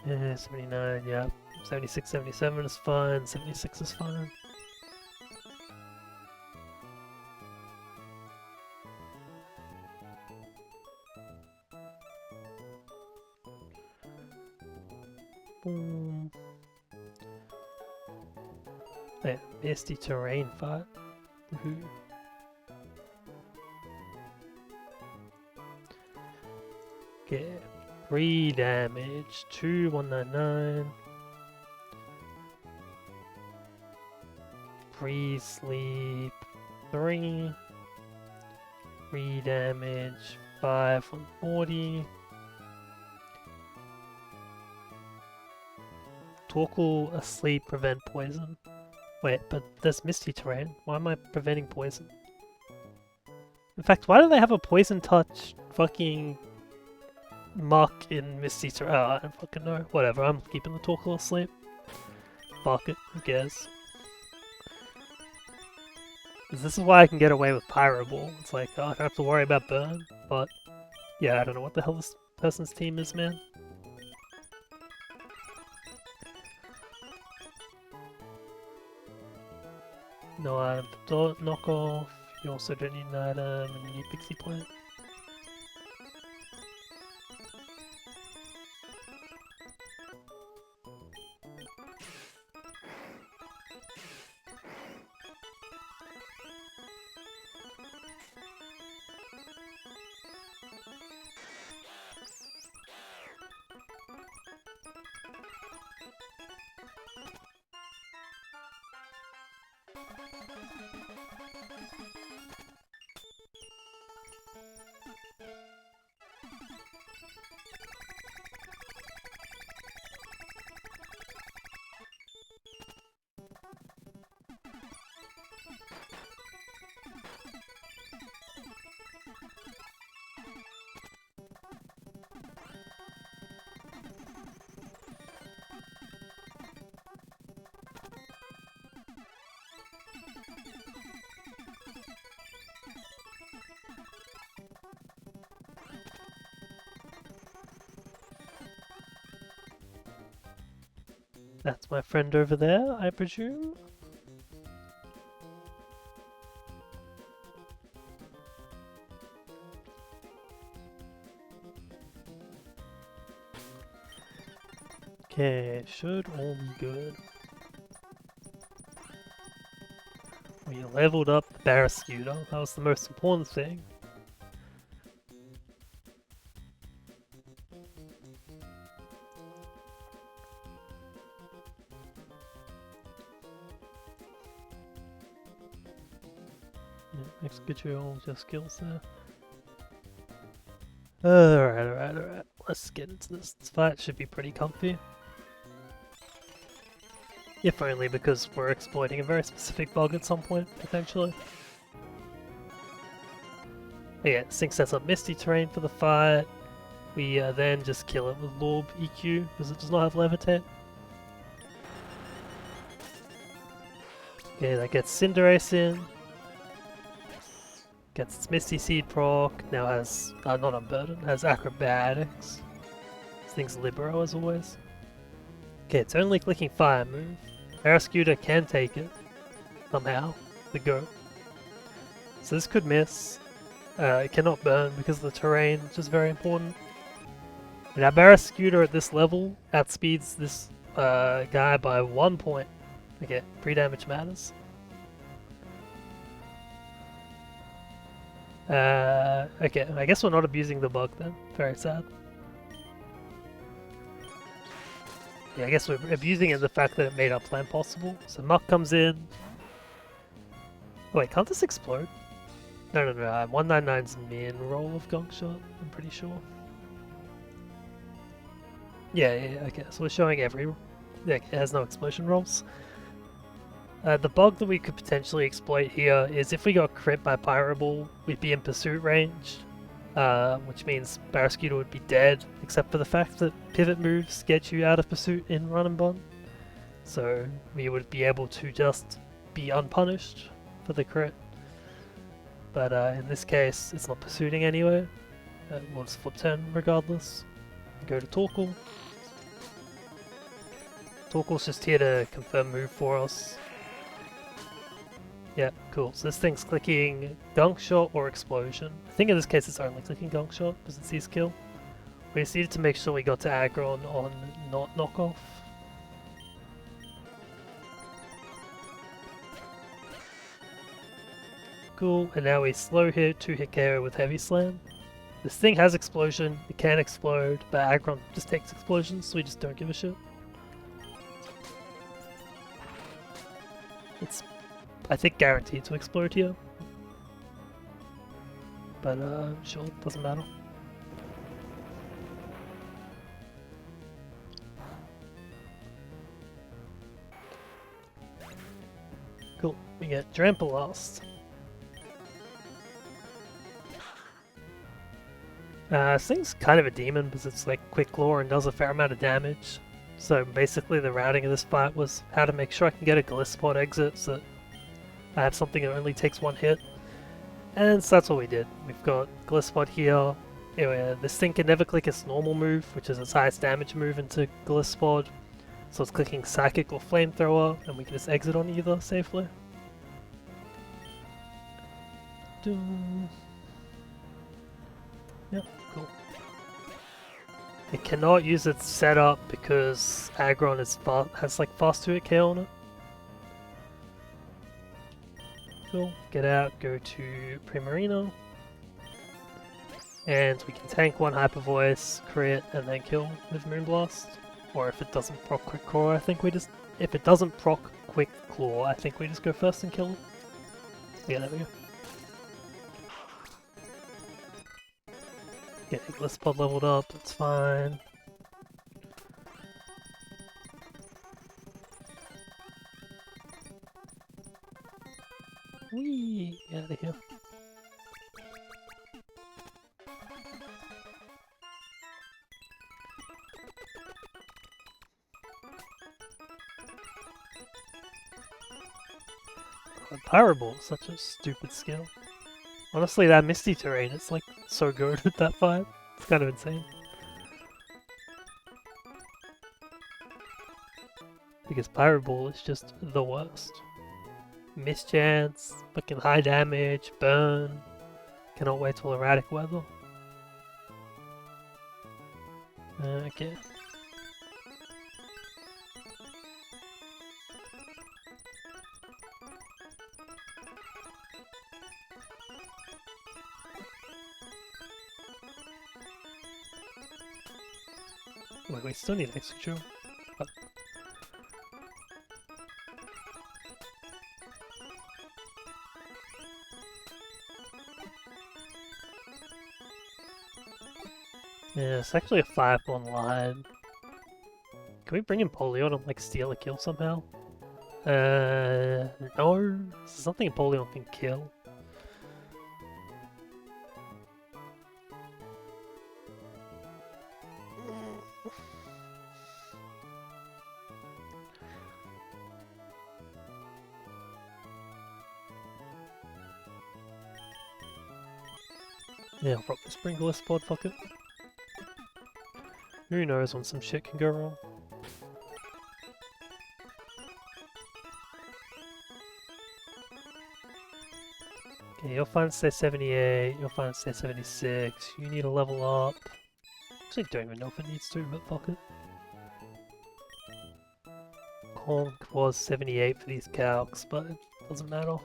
Yeah, 79, yeah. 76, 77 is fine, 76 is fine. Boom. Yeah, misty terrain fight. Woohoo. Okay, 3 damage, 2, 199. Freeze, sleep, 3. 3 damage, 5, 140. Torkoal asleep, prevent poison. Wait, but there's misty terrain. Why am I preventing poison? In fact, why do they have a poison touch fucking muck in misty terrain? Oh, I don't fucking know. Whatever, I'm keeping the Torkoal asleep. Fuck it, who cares? This is why I can get away with Pyro Ball. It's like, oh, I don't have to worry about burn, but yeah, I don't know what the hell this person's team is, man. No item for knockoff, you also don't need an item, and you need Pixie Plant. That's my friend over there, I presume? Okay, should all be good. We leveled up the Barrascuda, that was the most important thing. Yeah, execute all your skills there. Alright. Let's get into this. This fight should be pretty comfy. If only because we're exploiting a very specific bug at some point, potentially. But yeah, Sync sets up Misty Terrain for the fight. We then just kill it with Lorb EQ, because it does not have Levitate. Okay, that gets Cinderace in. Gets its Misty Seed proc. Now has, not Unburden, has Acrobatics. This thing's Libero as always. Okay, it's only clicking Fire move. Barrascuda can take it. Somehow. The go. So this could miss. It cannot burn because of the terrain, which is very important. Now Barrascuda at this level outspeeds this guy by 1 point. Okay, pre-damage matters. Okay, I guess we're not abusing the bug then. Very sad. Yeah, I guess we're abusing it in the fact that it made our plan possible. So Muck comes in. Oh wait, can't this explode? No, 199's min roll of Gong Shot, I'm pretty sure. Yeah, okay, so we're showing every... Yeah, it has no explosion rolls. The bug that we could potentially exploit here is if we got crit by Pyro Ball, we'd be in pursuit range, which means Barrascuda would be dead, except for the fact that pivot moves get you out of pursuit in Run and Bun. So we would be able to just be unpunished for the crit. But in this case, it's not pursuing anyway. We'll just flip turn regardless. Go to Torkoal. Torkoal's just here to confirm move for us. Yeah, cool. So this thing's clicking Gunk Shot or Explosion. I think in this case it's only clicking Gunk Shot because it's his skill. We just needed to make sure we got to aggro on not knockoff. Cool, and now we slow hit, 2-hit KO with Heavy Slam. This thing has Explosion, it can explode, but Aggron just takes Explosions, so we just don't give a shit. It's, I think, guaranteed to explode here. But sure, doesn't matter. Cool, we get Dramplast. This thing's kind of a demon because it's like Quick Claw and does a fair amount of damage. So basically the routing of this fight was how to make sure I can get a Glisspot exit so that I have something that only takes 1 hit. And so that's what we did. We've got Glisspot here. Anyway, this thing can never click its normal move, which is its highest damage move into Glisspot. So it's clicking Psychic or Flamethrower, and we can just exit on either safely. Yep, cool. It cannot use its setup because Aggron is has like fast 2-hit KO on it. Cool. Get out, go to Primarina. And we can tank 1 Hyper Voice, crit, and then kill with Moonblast. Or if it doesn't proc Quick Claw, I think we just... If it doesn't proc Quick Claw, I think we just go first and kill it. Yeah, there we go. Get Glisspot leveled up, that's fine. Whee! Get out of here. God, Pyro Ball is such a stupid skill. Honestly, that Misty Terrain is like so good at that fight. It's kind of insane. Because Pyro Ball is just the worst. Mischance, fucking high damage, burn. Cannot wait till erratic weather. Okay. Wait, we still need extra. Oh. Yeah, it's actually a 5-1 line. Can we bring in Polion and like steal a kill somehow? No. This is something Polion can kill. Yeah, I'll probably sprinkle a spot, fuck it. Who knows when some shit can go wrong. Okay, you're fine to stay 78, you're fine to stay 76, you need to level up. Actually don't even know if it needs to, but fuck it. Honk was 78 for these calcs, but it doesn't matter.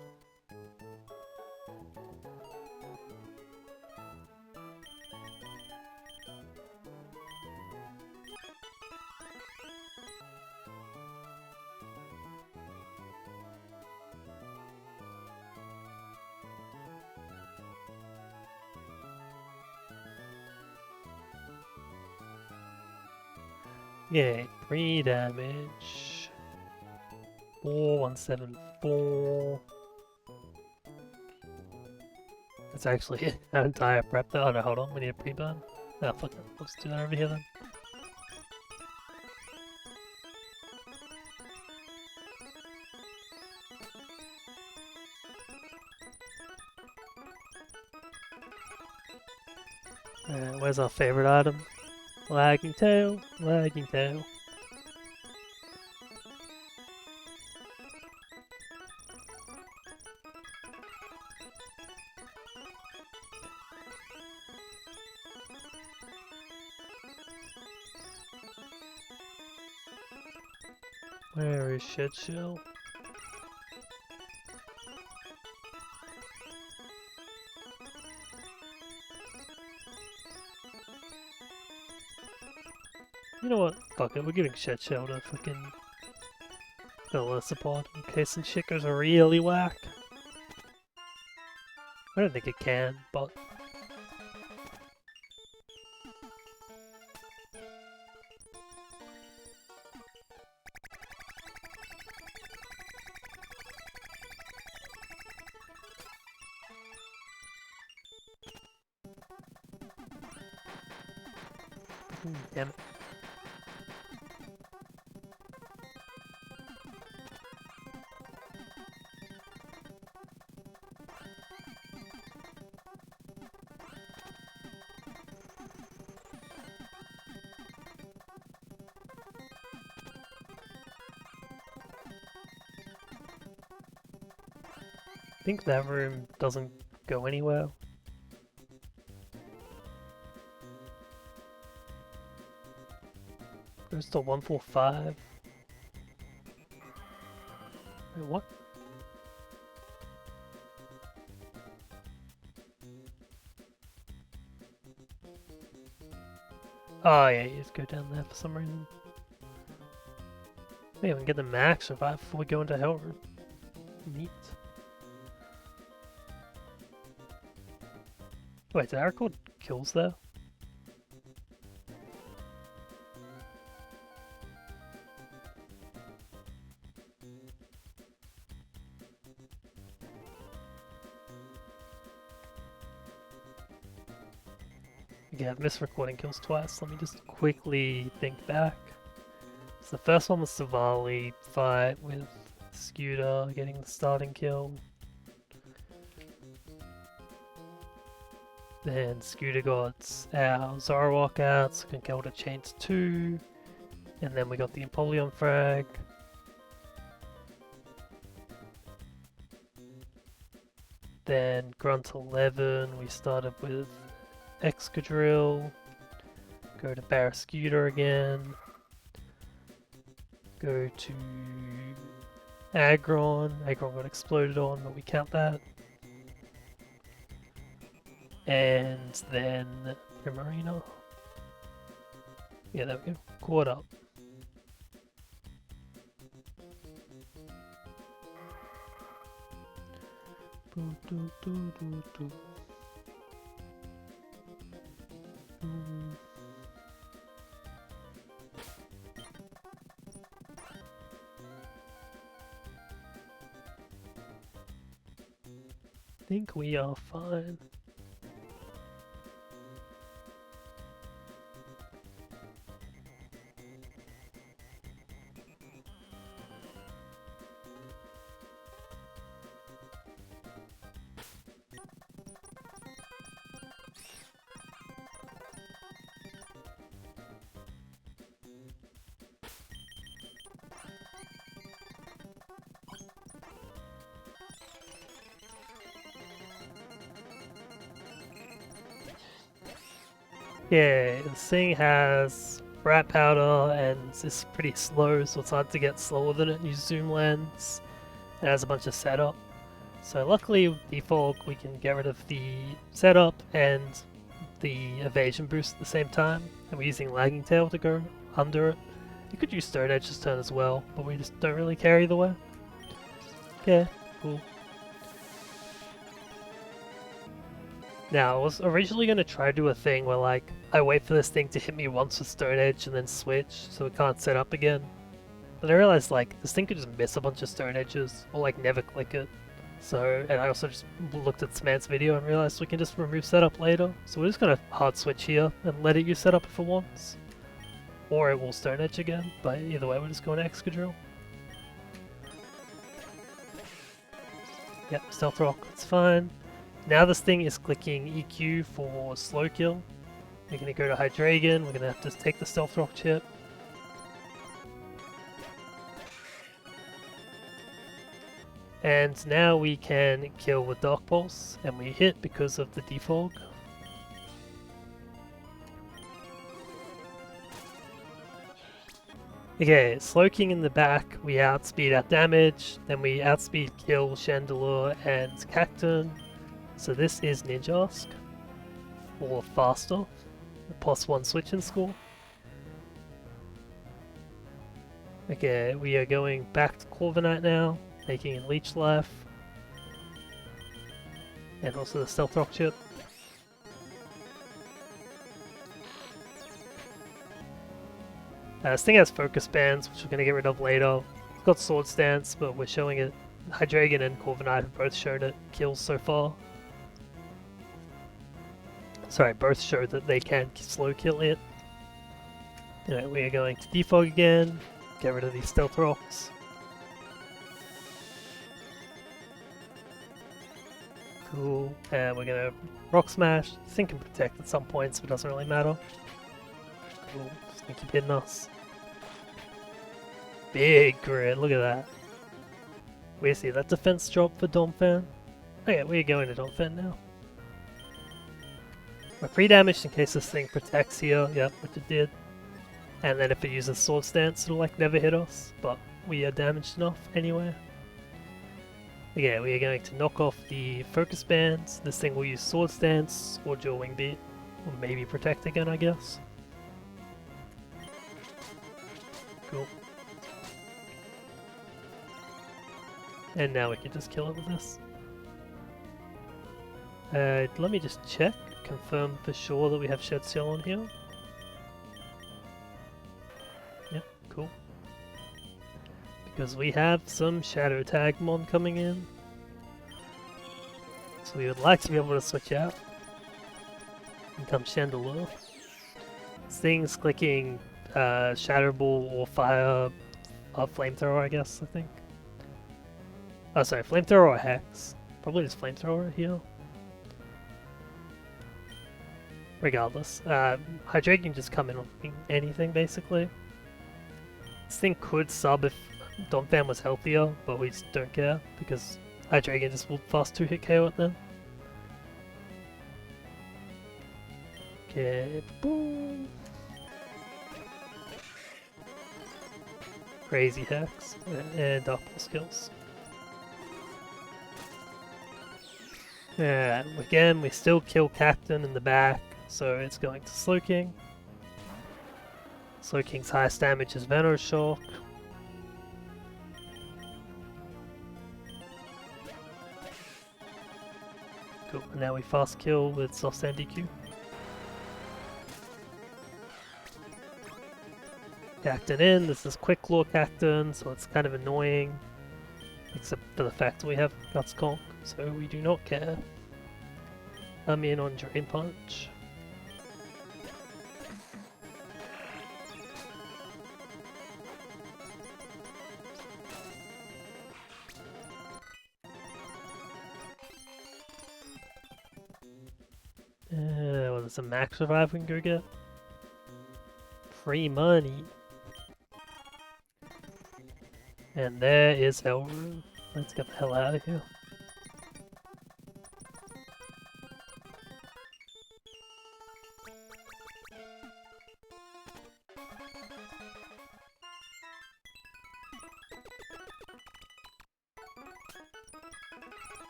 Yeah, 3 damage. 4174. That's actually an entire prep though. Oh no, hold on, we need a pre-burn. Ah, fuck it. Let's do that over here then. Alright, where's our favorite item? Lagging tail, lagging tail. Where is Shed Shell? You know what? Fuck it, we're giving Shed Shell to fucking Velocipod in case some shit goes really whack. I don't think it can, but... damn it. I think that room doesn't go anywhere. Goes to 145. Wait, what? Oh yeah, you just go down there for some reason. Maybe we can get the max revive before we go into Hell Room. Neat. Wait, did I record kills there? Okay, I've missed recording kills twice. Let me just quickly think back. So the first one was the Savali fight with Scooter getting the starting kill. Then Scooter got our Zorowok out, so can kill the Chains 2. And then we got the Empoleon frag. Then Grunt 11, we started with Excadrill. Go to Barrascuda again. Go to Aggron. Aggron got exploded on, but we count that. And then Primarina. Yeah, there we go. Caught up. Think we are fine. Yeah, this thing has rat powder and it's pretty slow, so it's hard to get slower than it and use zoom lens. It has a bunch of setup. So luckily with default we can get rid of the setup and the evasion boost at the same time. And we're using lagging tail to go under it. You could use Stone Edge's turn as well, but we just don't really care either way. Yeah, cool. Now, I was originally going to try to do a thing where, like, I wait for this thing to hit me once with Stone Edge and then switch, so it can't set up again. But I realized, like, this thing could just miss a bunch of Stone Edges, or, like, never click it. So, and I also just looked at Smant's video and realized we can just remove setup later. So we're just going to hard switch here and let it use setup if it wants. Or it will Stone Edge again, but either way we're just going to Excadrill. Yep, Stealth Rock, it's fine. Now this thing is clicking EQ for slow kill. We're going to go to Hydreigon, we're going to have to take the Stealth Rock chip. And now we can kill with Dark Pulse, and we hit because of the defog. Okay, Slowking in the back, we outspeed at damage, then we outspeed kill Chandelure and Cacturne. So this is Ninjask, or faster, +1 switch in score. Okay, we are going back to Corviknight now, making a Leech Life. And also the Stealth Rock chip. This thing has Focus Bands, which we're going to get rid of later. It's got Sword Stance, but we're showing it. Hydreigon and Corviknight have both shown it kills so far. Sorry, both show that they can slow kill it. Anyway, we are going to defog again, get rid of these Stealth Rocks. Cool, and we're going to Rock Smash. This thing can protect at some points, but it doesn't really matter. Cool, just gonna keep hitting us. Big crit, look at that. We see that defense drop for Donphan. Okay, we're going to Donphan now. We're pre-damaged in case this thing protects here, yep, which it did. And then if it uses Sword Stance, it'll like never hit us, but we are damaged enough anyway. Okay, we are going to knock off the Focus Bands. This thing will use Sword Stance or Dual Wing Beat, or maybe Protect again, I guess. Cool. And now we can just kill it with this. Let me just check, confirm for sure that we have Shed Seal on here. Yep, cool. Because we have some Shadow Tagmon coming in. So we would like to be able to switch out. And come Chandelure. This thing's clicking Shadow Ball or Fire, Flamethrower I guess, I think. Oh sorry, Flamethrower or Hex. Probably just Flamethrower here. Regardless, Hydreigon can just come in on anything basically. This thing could sub if Donphan was healthier, but we just don't care because Hydreigon just will fast 2-hit KO it then. Okay, boom. Crazy Hex and Dark Ball skills. Yeah, again, we still kill Cacturne in the back, so it's going to Slowking. Slowking's highest damage is Venoshock. Cool, and now we fast kill with Soft Sand DQ. Cacturne in, this is Quick Claw Cacturne, so it's kind of annoying. Except for the fact that we have Guts Conk, so we do not care. I'm in on Drain Punch. Well, there's a max revive we can go get. Free money. And there is Elru. Let's get the hell out of here.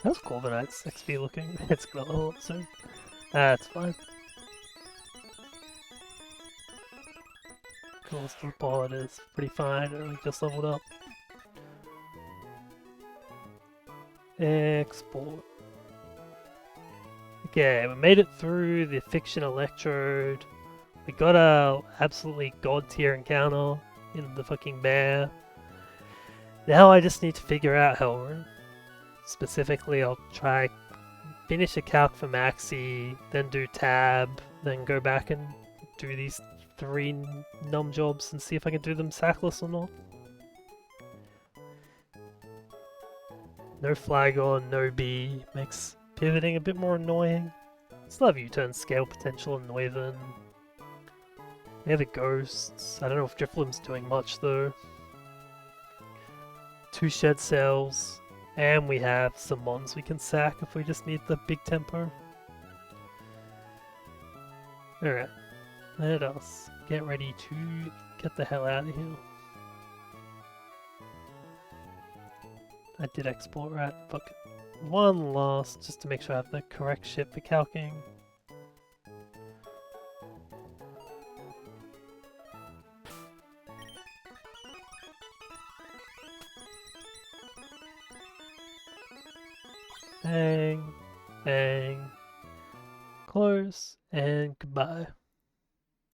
How's Corviknight's XP looking? It's gonna level up soon. That's fine. Cost report is pretty fine, it only just leveled up. Export. Okay, we made it through the Fiction Electrode. We got a absolutely god tier encounter in the fucking bear. Now I just need to figure out Hellroom. Specifically, I'll try finish a calc for Maxi, then do tab, then go back and do these 3 num jobs and see if I can do them sackless or not. No Flygon, no B, makes pivoting a bit more annoying. Still have U-turn scale potential in Noivern. We have a Ghost. I don't know if Drifloon's doing much though. 2 Shed Cells. And we have some mons we can sack if we just need the big tempo. Alright. Let us get ready to get the hell out of here. I did export, right? Fuck. One last, just to make sure I have the correct shit for calcing. Bang, bang, close, and goodbye.